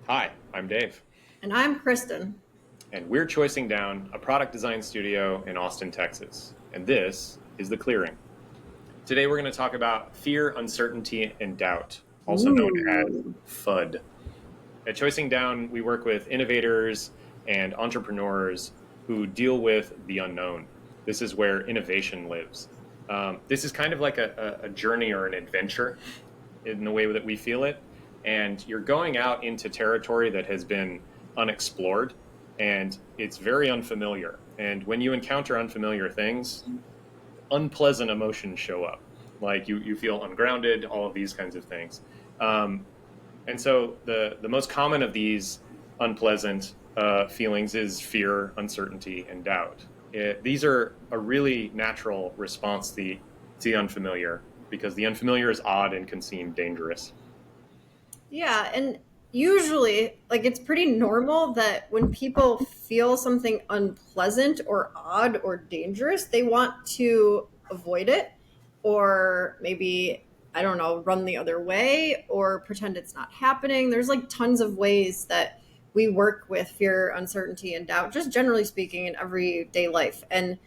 Hi, I'm Dave, And I'm Kristen. and we're choicing down a product design studio in Austin, Texas. And this is The Clearing. Today we're going to talk about fear, uncertainty, and doubt, also known as Ooh. FUD. At Choicing Down, we work with innovators and entrepreneurs who deal with the unknown. This is where innovation lives. This is kind of like a journey or an adventure in the way that we feel it. And you're going out into territory that has been unexplored and it's very unfamiliar. And when you encounter unfamiliar things, unpleasant emotions show up. Like you feel ungrounded, all of these kinds of things. Um, and so the most common of these unpleasant feelings is fear, uncertainty, and doubt. These are a really natural response to the unfamiliar because the unfamiliar is odd and can seem dangerous. Yeah, and usually, like, it's pretty normal that when people feel something unpleasant or odd or dangerous, they want to avoid it or maybe, I don't know, run the other way or pretend it's not happening. There's like tons of ways that we work with fear, uncertainty, and doubt, just generally speaking in everyday life. And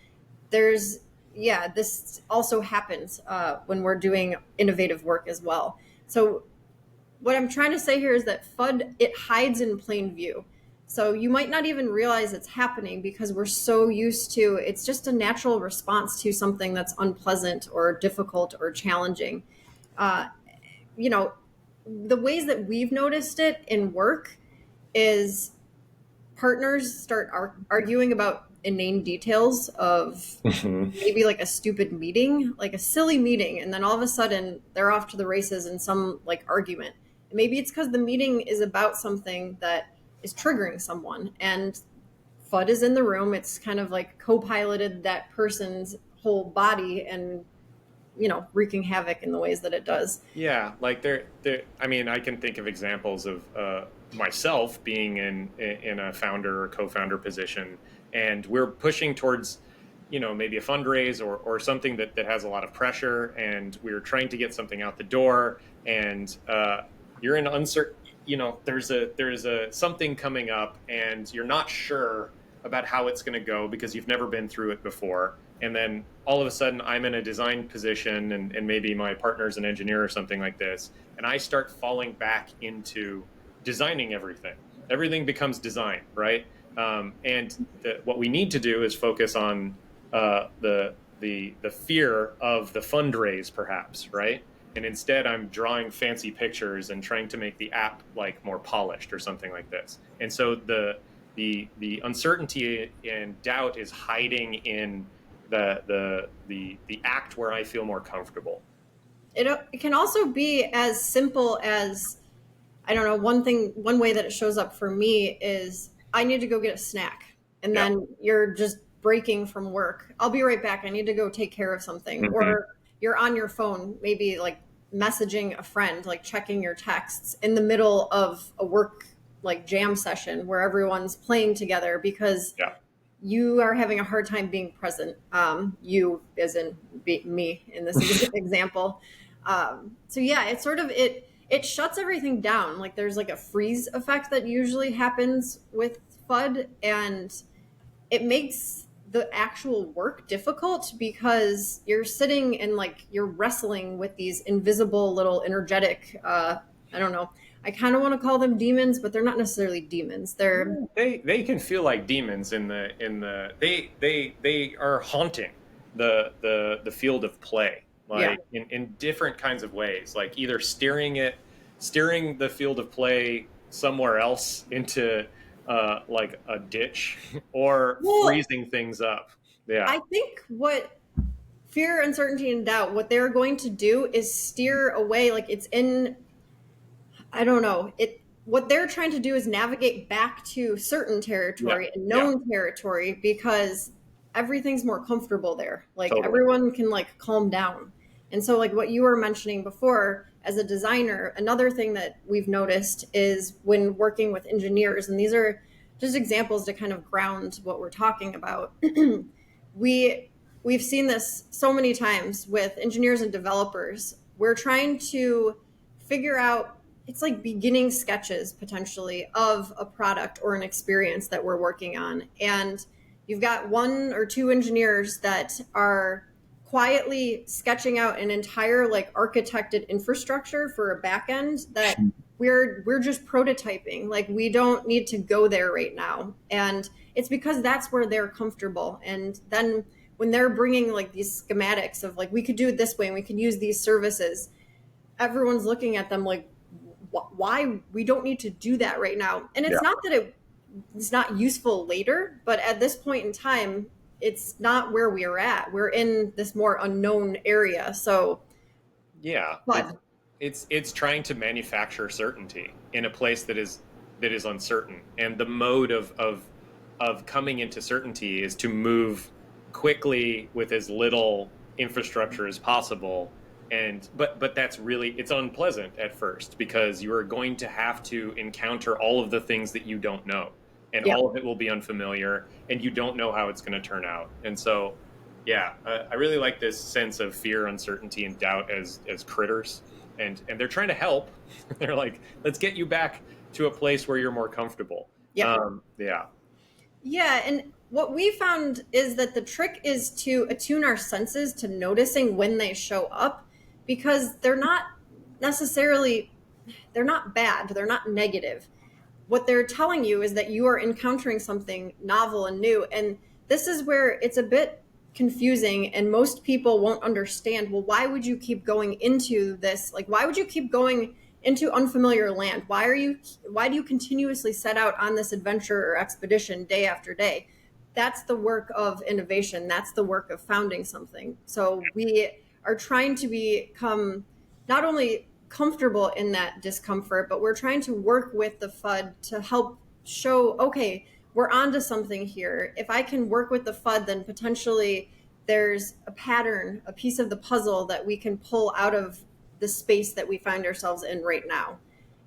there's yeah, this also happens when we're doing innovative work as well. So what I'm trying to say here is that FUD, it hides in plain view. So you might not even realize it's happening because we're so used to it's just a natural response to something that's unpleasant or difficult or challenging. Uh, you know, the ways that we've noticed it in work is partners start arguing about inane details of Mhm. maybe like a stupid meeting, like a silly meeting, and then all of a sudden they're off to the races in some like argument. Maybe it's because the meeting is about something that is triggering someone, and FUD is in the room. It's kind of like co-piloted that person's whole body and wreaking havoc in the ways that it does. Yeah, like there. I mean, I can think of examples of myself being in a founder or co-founder position, and we're pushing towards, maybe a fundraise or something that has a lot of pressure, and we're trying to get something out the door, and you're in uncertain. There's a something coming up, and you're not sure about how it's going to go because you've never been through it before, and then all of a sudden I'm in a design position and maybe my partner's an engineer or something like this, and I start falling back into designing everything. Everything becomes design, right? And what we need to do is focus on the fear of the fundraise, perhaps, right? And instead, I'm drawing fancy pictures and trying to make the app like more polished or something like this. And so the uncertainty and doubt is hiding in the act where I feel more comfortable. It can also be as simple as, I don't know, one way that it shows up for me is I need to go get a snack. And Yeah. then you're just breaking from work. I'll be right back. I need to go take care of something. Hmm. Or you're on your phone, maybe like messaging a friend, like checking your texts in the middle of a work like jam session where everyone's playing together because Yeah. you are having a hard time being present. You, as in me in this example. So yeah, it's sort of it shuts everything down. Like there's like a freeze effect that usually happens with FUD, and it makes the actual work difficult because you're sitting and like you're wrestling with these invisible little energetic. I don't know. I kind of want to call them demons, but they're not necessarily demons. They're They can feel like demons they are haunting the field of play, yeah. like in different kinds of ways, like either steering the field of play somewhere else into like a ditch or Well, freezing things up. Yeah. I think what fear, uncertainty, and doubt, what they're going to do is steer away. Like it's in, I don't know, what they're trying to do is navigate back to certain Yeah. territory and Yeah. known territory because everything's more comfortable there. Like Totally. everyone can like calm down. And so, like what you were mentioning before, as a designer, another thing that we've noticed is when working with engineers, and these are just examples to kind of ground what we're talking about. we we've seen this so many times with engineers and developers. We're trying to figure out it's like beginning sketches potentially of a product or an experience that we're working on. And you've got one or two engineers that are quietly sketching out an entire like architected infrastructure for a back end that we're just prototyping. Like we don't need to go there right now. And it's because that's where they're comfortable. And then when they're bringing like these schematics of like we could do it this way and we could use these services, everyone's looking at them like why we don't need to do that right now. And Yeah. it's not that it's not useful later, but at this point in time it's not where we're at. We're in this more unknown area. So Yeah, but it's trying to manufacture certainty in a place that is uncertain, and the mode of coming into certainty is to move quickly with as little infrastructure as possible. And but that's really, it's unpleasant at first because you are going to have to encounter all of the things that you don't know, and yeah. all of it will be unfamiliar, and you don't know how it's going to turn out. And so yeah, I really like this sense of fear, uncertainty, and doubt as critters, and they're trying to help. They're like, let's get you back to a place where you're more comfortable. Yep. Yeah, Yeah, and what we found is that the trick is to attune our senses to noticing when they show up, because necessarily they're not bad, they're not negative. What they're telling you is that you are encountering something novel and new. And this is where it's a bit confusing, and most people won't understand. Well, why would you keep going into this? Like, why would you keep going into unfamiliar land? Why do you continuously set out on this adventure or expedition day after day? That's the work of innovation. That's the work of founding something. So we are trying to become not only comfortable in that discomfort, but we're trying to work with the FUD to help show, okay, we're onto something here. If I can work with the FUD, then potentially there's a pattern, a piece of the puzzle that we can pull out of the space that we find ourselves in right now.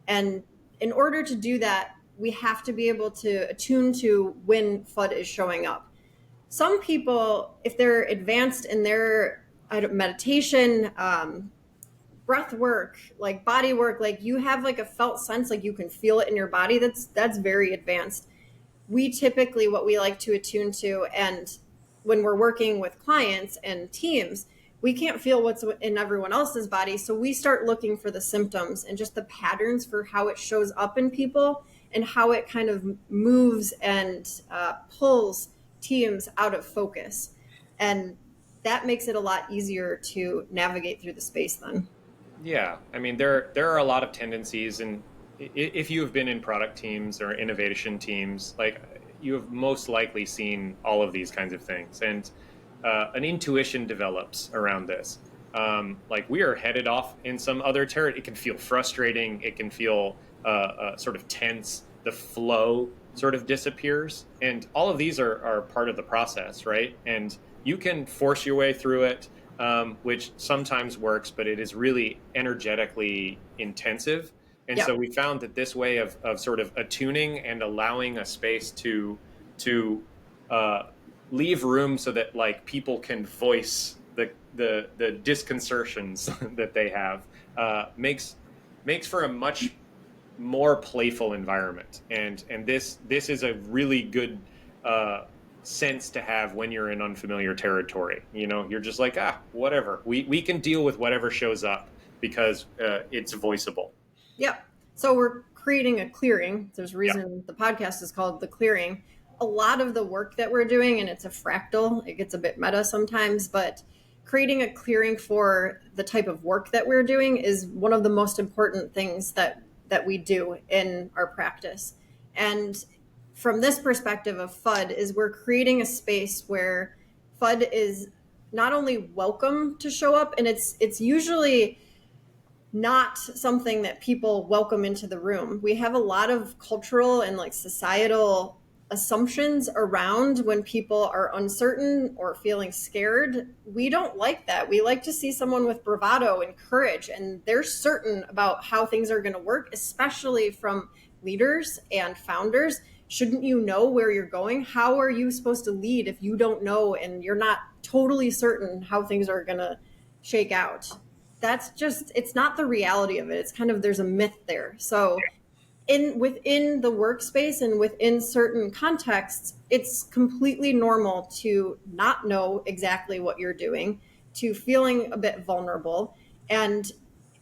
And in order to do that, we have to be able to attune to when FUD is showing up. Some people, if they're advanced in their meditation, breath work, like body work, like you have like a felt sense, like you can feel it in your body, that's very advanced. We typically, what we like to attune to, and when we're working with clients and teams, we can't feel what's in everyone else's body, so we start looking for the symptoms and just the patterns for how it shows up in people and how it kind of moves and pulls teams out of focus. And that makes it a lot easier to navigate through the space then. yeah. I mean, there are a lot of tendencies, and if you have been in product teams or innovation teams, like you have most likely seen all of these kinds of things, and an intuition develops around this. Like we are headed off in some other territory. It can feel frustrating. It can feel sort of tense. The flow sort of disappears, and all of these are part of the process, right? And you can force your way through it, which sometimes works, but it is really energetically intensive. And so Yep. we found that this way of sort of attuning and allowing a space to uh, leave room so that like people can voice the disconcertions that they have, makes for a much more playful environment. And this is a really good sense to have when you're in unfamiliar territory. You know, you're just like, whatever. We can deal with whatever shows up because it's voiceable. Yep. So we're creating a clearing. There's a Yeah. reason the podcast is called The Clearing. A lot of the work that we're doing, and it's a fractal, it gets a bit meta sometimes, but creating a clearing for the type of work that we're doing is one of the most important things that we do in our practice. And from this perspective of FUD is we're creating a space where FUD is not only welcome to show up, and it's usually not something that people welcome into the room. We have a lot of cultural and like societal assumptions around when people are uncertain or feeling scared. We don't like that. We like to see someone with bravado and courage, and they're certain about how things are going to work, especially from leaders and founders. Shouldn't you know where you're going? How are you supposed to lead if you don't know and you're not totally certain how things are going to shake out? that's just, it's not the reality of it. It's kind of, there's a myth there. So in within the workspace and within certain contexts, it's completely normal to not know exactly what you're doing, to feeling a bit vulnerable, and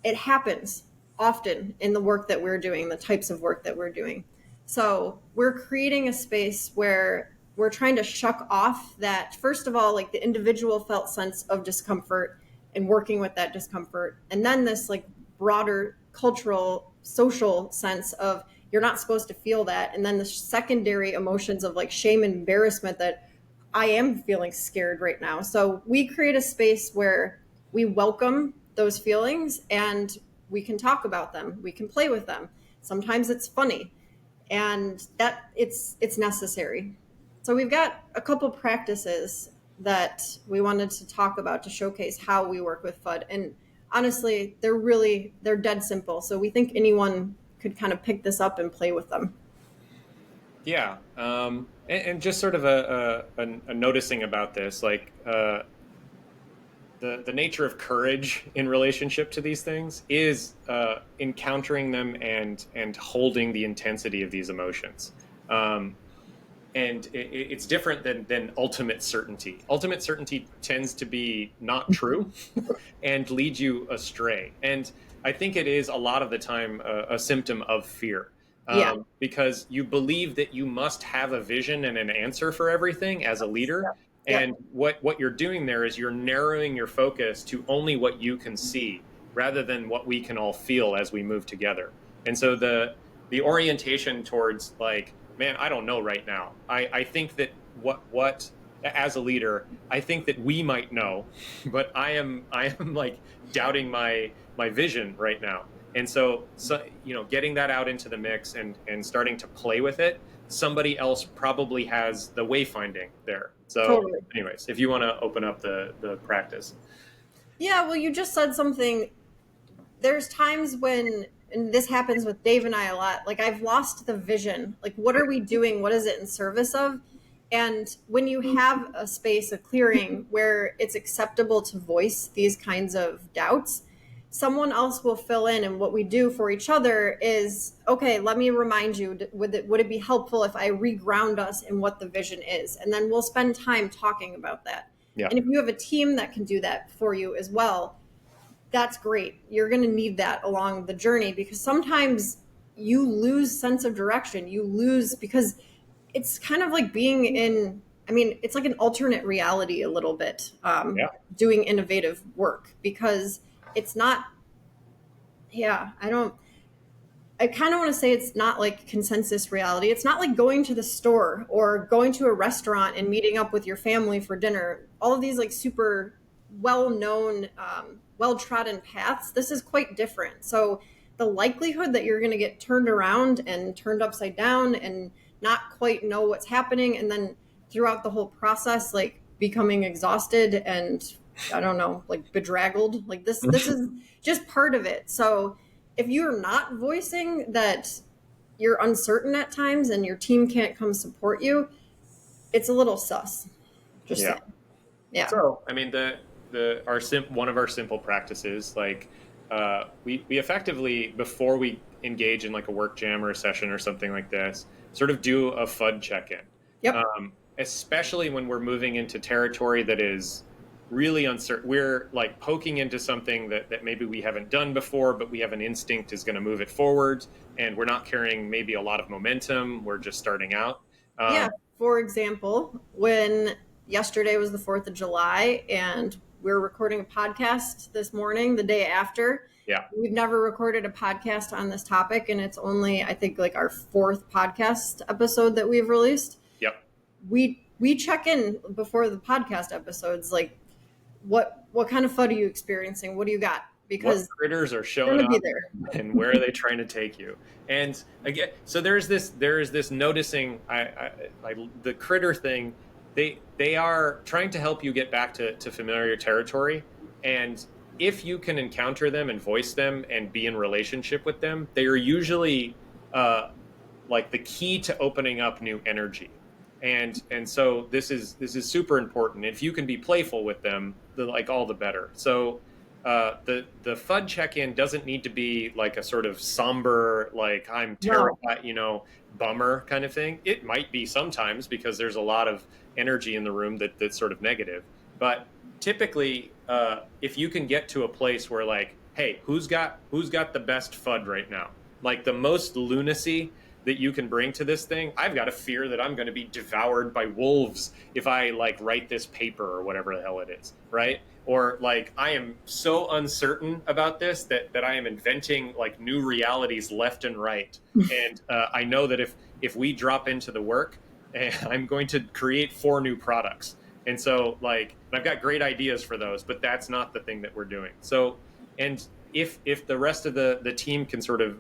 it happens often in the work that we're doing, the types of work that we're doing. So we're creating a space where we're trying to shuck off that, first of all, like the individual felt sense of discomfort and working with that discomfort, and then this like broader cultural social sense of you're not supposed to feel that, and then the secondary emotions of like shame and embarrassment that I am feeling scared right now. So we create a space where we welcome those feelings and we can talk about them, we can play with them. Sometimes it's funny, and that it's necessary. So we've got a couple practices that we wanted to talk about to showcase how we work with FUD. And honestly, they're dead simple. So we think anyone could kind of pick this up and play with them. Yeah, and just sort of a noticing about this, like the nature of courage in relationship to these things is encountering them and holding the intensity of these emotions. Um, and it's different than ultimate certainty. Ultimate certainty tends to be not true and lead you astray. And I think it is a lot of the time a symptom of fear. Yeah. Because you believe that you must have a vision and an answer for everything as a leader. Yep. And Yep. what you're doing there is you're narrowing your focus to only what you can see rather than what we can all feel as we move together. And so the orientation towards like, man, I don't know right now. I think that what as a leader, I think that we might know, but I am like doubting my vision right now. And so getting that out into the mix and starting to play with it, somebody else probably has the wayfinding there. So Totally. anyways, if you want to open up the practice. Yeah, well, you just said something. There's times when, and this happens with Dave and I a lot, like I've lost the vision. Like, what are we doing? What is it in service of? And when you have a space, a clearing where it's acceptable to voice these kinds of doubts, someone else will fill in. And what we do for each other is, okay, let me remind you, would it be helpful if I reground us in what the vision is? And then we'll spend time talking about that. Yeah. And if you have a team that can do that for you as well, that's great. You're going to need that along the journey, because sometimes you lose sense of direction. You lose because it's kind of like being in, I mean, it's like an alternate reality a little bit, Yeah. doing innovative work, because it's not, yeah, I kind of want to say it's not like consensus reality. It's not like going to the store or going to a restaurant and meeting up with your family for dinner. All of these like super well-known, well-trodden paths. This is quite different. So the likelihood that you're going to get turned around and turned upside down and not quite know what's happening, and then throughout the whole process, like becoming exhausted and I don't know, like bedraggled. Like this is just part of it. So if you're not voicing that you're uncertain at times and your team can't come support you, it's a little sus. Just Yeah. saying. Yeah. So I mean one of our simple practices, like we effectively, before we engage in like a work jam or a session or something like this, sort of do a FUD check-in. Yep. Especially when we're moving into territory that is really uncertain. We're like poking into something that maybe we haven't done before, but we have an instinct is going to move it forward, and we're not carrying maybe a lot of momentum. We're just starting out. Yeah. For example, when yesterday was the 4th of July and we're recording a podcast this morning, the day after. Yeah. We've never recorded a podcast on this topic, and it's only, I think, like our 4th podcast episode that we've released. Yep. We check in before the podcast episodes, like what kind of FUD are you experiencing? What do you got? Because what critters are showing up and where are they trying to take you? And again, so there is this noticing. The critter thing. They are trying to help you get back to familiar territory, and if you can encounter them and voice them and be in relationship with them, they are usually like the key to opening up new energy. And so this is super important. If you can be playful with them, like all the better. So The FUD check-in doesn't need to be like a sort of somber, like I'm No. terrified, bummer kind of thing. It might be sometimes because there's a lot of energy in the room that's sort of negative. But typically, if you can get to a place where like, hey, who's got the best FUD right now? Like the most lunacy that you can bring to this thing. I've got a fear that I'm going to be devoured by wolves if I like write this paper or whatever the hell it is, right? Or like I am so uncertain about this that I am inventing like new realities left and right. And I know that if we drop into the work, I'm going to create 4 new products. And so like I've got great ideas for those, but that's not the thing that we're doing. So and if the rest of the team can sort of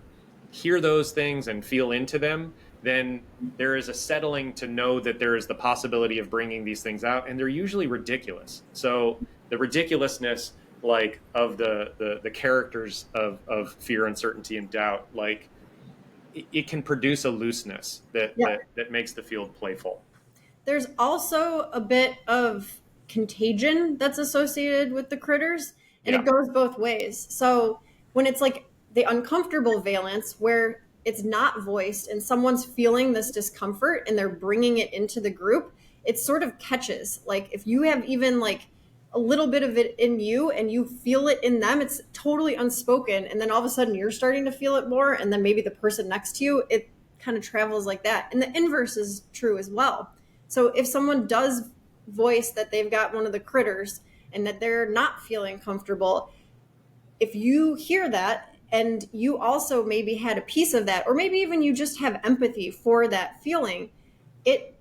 hear those things and feel into them, then there is a settling to know that there is the possibility of bringing these things out, and they're usually ridiculous. So the ridiculousness like of the characters of fear, uncertainty, and doubt, like it can produce a looseness Yeah. that makes the field playful. There's also a bit of contagion that's associated with the critters, and it Yeah. goes both ways. So when it's like the uncomfortable valence where it's not voiced and someone's feeling this discomfort and they're bringing it into the group, it sort of catches. Like if you have even like a little bit of it in you and you feel it in them, it's totally unspoken. And then all of a sudden you're starting to feel it more. And then maybe the person next to you, it kind of travels like that. And the inverse is true as well. So if someone does voice that they've got one of the critters and that they're not feeling comfortable, if you hear that and you also maybe had a piece of that, or maybe even you just have empathy for that feeling, it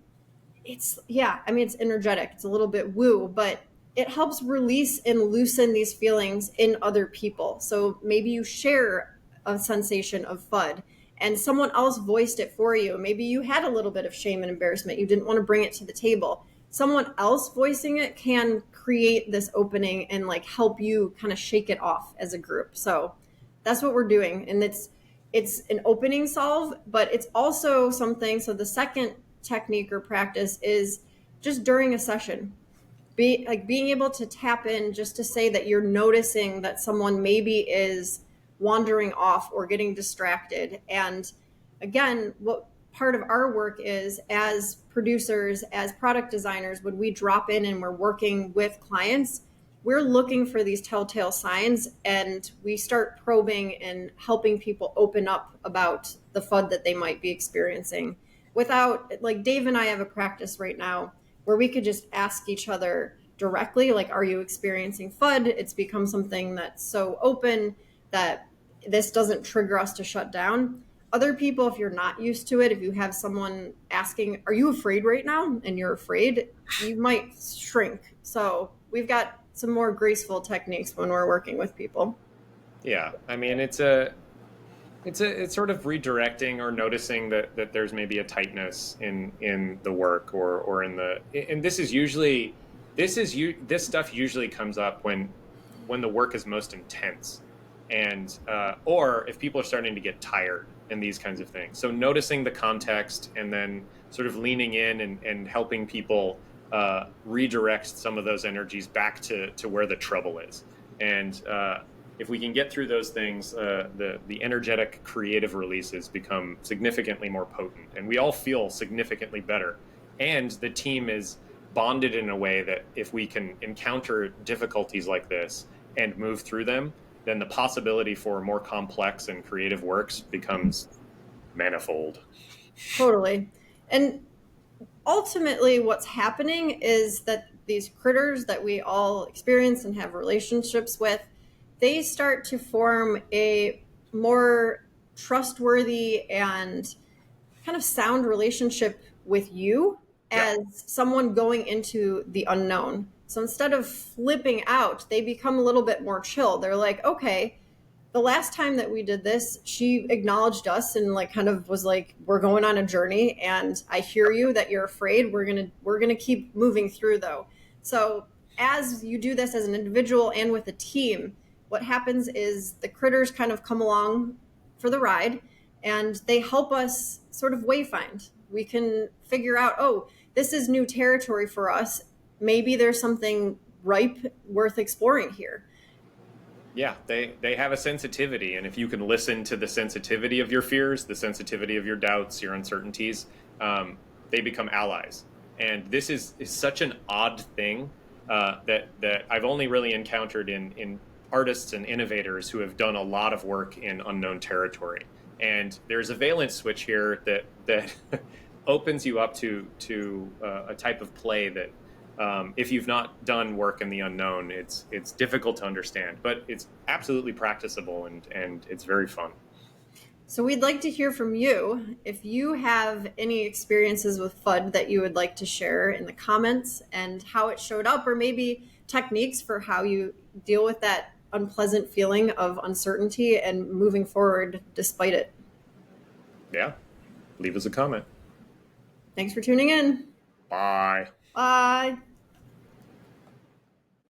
it's yeah, I mean it's energetic. It's a little bit woo, but it helps release and loosen these feelings in other people. So maybe you share a sensation of FUD and someone else voiced it for you. Maybe you had a little bit of shame and embarrassment. You didn't want to bring it to the table. Someone else voicing it can create this opening and like help you kind of shake it off as a group. So that's what we're doing. And it's an opening solve, but it's also something. So the second technique or practice is just during a session being able to tap in just to say that you're noticing that someone maybe is wandering off or getting distracted. And again, what part of our work is as producers, as product designers, when we drop in and we're working with clients, we're looking for these telltale signs and we start probing and helping people open up about the FUD that they might be experiencing without, like Dave and I have a practice right now where we could just ask each other directly, like, are you experiencing FUD? It's become something that's so open that this doesn't trigger us to shut down. Other people, if you're not used to it, if you have someone asking, are you afraid right now? And you're afraid, you might shrink. So we've got some more graceful techniques when we're working with people. Yeah. I mean, it's sort of redirecting or noticing that there's maybe a tightness in the work or in the and this stuff usually comes up when the work is most intense, and or if people are starting to get tired and these kinds of things. So noticing the context and then sort of leaning in and helping people redirect some of those energies back to where the trouble is. And if we can get through those things, the energetic creative releases become significantly more potent, and we all feel significantly better. And the team is bonded in a way that if we can encounter difficulties like this and move through them, then the possibility for more complex and creative works becomes manifold. Totally. And ultimately, what's happening is that these critters that we all experience and have relationships with, they start to form a more trustworthy and kind of sound relationship with you Yeah. as someone going into the unknown. So instead of flipping out, they become a little bit more chill. They're like, okay, the last time that we did this, she acknowledged us and like kind of was like, we're going on a journey and I hear you that you're afraid. We're gonna keep moving through though. So as you do this as an individual and with a team, what happens is the critters kind of come along for the ride and they help us sort of wayfind. We can figure out, oh, this is new territory for us. Maybe there's something ripe worth exploring here. Yeah, they have a sensitivity, and if you can listen to the sensitivity of your fears, the sensitivity of your doubts, your uncertainties, they become allies. And this is such an odd thing that I've only really encountered in artists and innovators who have done a lot of work in unknown territory. And there's a valence switch here that opens you up to a type of play that if you've not done work in the unknown, it's difficult to understand, but it's absolutely practicable and it's very fun. So we'd like to hear from you. If you have any experiences with FUD that you would like to share in the comments and how it showed up, or maybe techniques for how you deal with that unpleasant feeling of uncertainty and moving forward despite it. Yeah, leave us a comment. Thanks for tuning in. Bye. Bye.